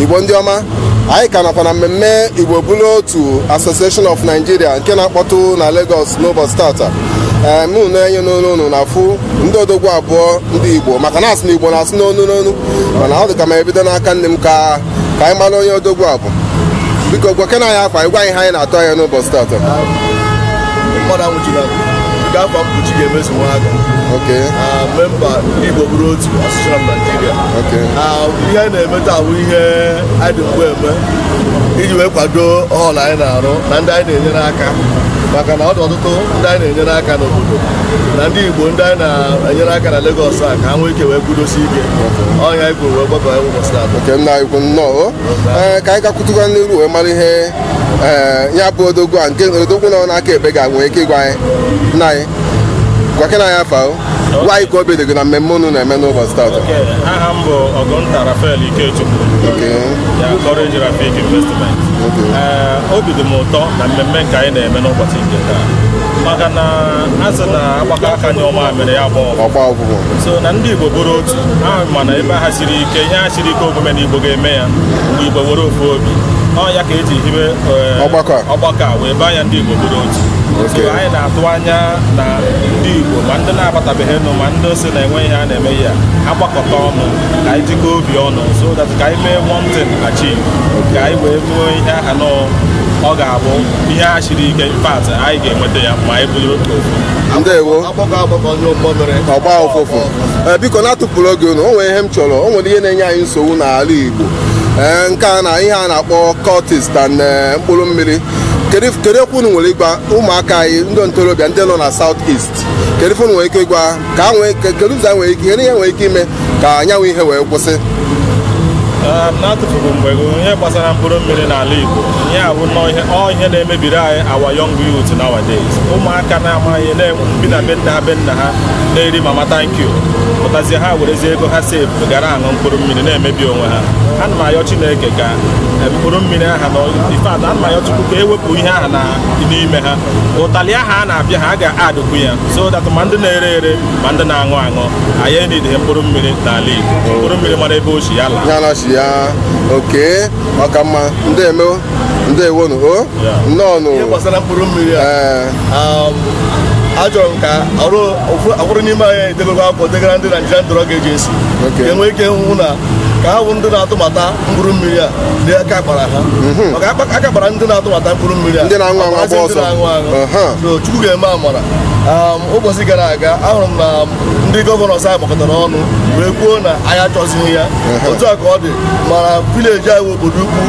Igbo ndị ọma, anyị ka nakwa na mmemme Igbo Bụrụ Otu Association of Nigeria nke na-akpọtụ na Lagos n'ụbọchị tata. Mụ na-enye n'onu na afụ ndị odogwu abụọ ndị Igbo maka na asị na Igbo na-asị n'onu mana ọ dị ka ma ebido n'aka nne m ka anyị mara onye odogwu abụ. Biko gwa kena anyị afọ anyị gwa anyị ha anyị na-atọ anya n'ụbọchị tata. Memba Igbo Bụrụ Otu Association of Nigeria. Ihe anyị na-eme taa bụ ihe anyị dị mgbe eme iji wee kwado ọhụrụ anyị na-arụ na ndị anyị na-enyere aka, maka na ọ dị ọtụtụ ndị anyị na-enyere aka n'obodo na ndị Igbo ndị anyị na-enyere aka na Lagos a ka ha nwee ike wee kwudosi ike. Ọnya anyị kwuru wee gbakọ ụbọchị taa. Nna anyị kwu nnọọ ka anyị gakwutụkwa n'iru wee mara ihe ya bụ odogwu a nke odogwu nọ n'aka ekpe ga-nwee ike ịgwa anyị. Nna anyị gwakena anyị afa nwaanyị ka obi dị gị na mmemme unu na-eme n'ụbọchị tata. Aha m bụ Ọgụnta Rafael Ikechukwu, ya Courage Rafik Investment. Obi dị m ụtọ na mmemme nke anyị na-eme n'ụbọchị nke taa, maka na azụ na agbakọ aka nye ọma mere ya ọgba ọgwụgwụ. So na ndị Igbo bụrụ otu ha ma na ebe ha siri ike, ihe ha siri ike omume na Igbo ga-eme ya mgbe Igbo were ofu obi. Ọ ya ka eji hibe ọgbakọ a wee baa ya ndị Igbo bụrụ otu. So anyị na-atụ anya na ndị Igbo ma ndị na-abatabeghị nụ ma ndị si na-enwe ihe a na-eme ya agbakọta ọnụ ka anyị jikọ obi ọnụ so that ka anyị mee one thing achieve, ka anyị wee nwee ihe aha nọ ọ ga-abụ ihe a siri ike pat anyị ga-enweta ya ma anyị bụrụ ofu. Ndewo ọgba ụfụfụ. Biko na-atụpụrụ oge unu, o nwere ihe m chọrọ, o nwere ihe na-enye anyị nsogbu n'ala Igbo nke a na ihe a na-akpọ cultist na mkpụrụ mmiri. Kedu ekwu unu nwere ịgwa ụmụaka anyị ndị ntorobịa ndị nọ na South East, kedu ife unu nwere ike ịgwa ka kedu ụzọ nwere ike ihe nwere ike ime ka anyanwụ ihe wee kwụsị? N'atụfughị mgbe ihe gbasara mkpụrụ mmiri n'ala Igbo, ihe awụ nnọọ ihe na-emebiri anyị our young youth nowadays. Ụmụaka na-amaghị bi na be nna ha na-eri mama thank you pụtazie ha werezie ego ha save gara aṅụ mkpụrụ mmiri na-emebi onwe ha. Ana m ayọ Chineke ka mkpụrụ mmiri aha ana m ayọ Chukwu ka ewepụ ihe aha n'ime ha, ụtalị aha a na-abịa ha a ga-adụkwu ya so that ma ndị na-ere ere ma ndị na-aṅụ aṅụ anyị enidịghị mkpụrụ mmiri n'ala Igbo. Mkpụrụ mmiri mara ebe o si ya la ya oke maka mma ndị ewonu nnọọ ihe gbasara mkpụrụ mmiri achọrọ m ka ọhụrụ n'ime anyị edegoro akwụkwọ degara ndị Nigerian Drug Agency enwee ike hụ na ka ha bụ ndị na-atụmata mkpụrụ mmiri a dị aka kpara ha, maka aka kpara ndị na-atụmata mkpụrụ mmiri a ndị na-aṅụ aṅụ so Chukwu ga-eme amara. Ụbọchị gara aga ahụrụ m na ndị gọvanọs anyị gbakọtara ọnụ wee kwuo na anyị achọzighị ya. Otu a ka ọ dị mana vileji anyị obodo ukwu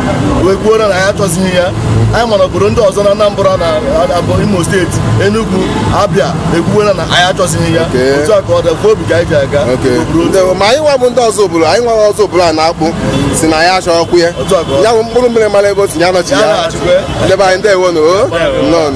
wee kwuo na anyị achọzighị ya. Anyị mana obodo ndị ọzọ na Anambra na Imo steeti, Enugu, Abia ekwuola na anyị achọzighị ya. Otu a ka ọ dị kwa obi ka anyị ji aga. Ma anyị nwa bụ ndị ọzọ obodo, anyị nwa ọzọ obodo a na-akpụ si na ya achọghịkwu ya ya bụ mkpụrụ mmiri mara ebe o tinye anọchi ya. Ndebe anyị ndị ewonu nnọọ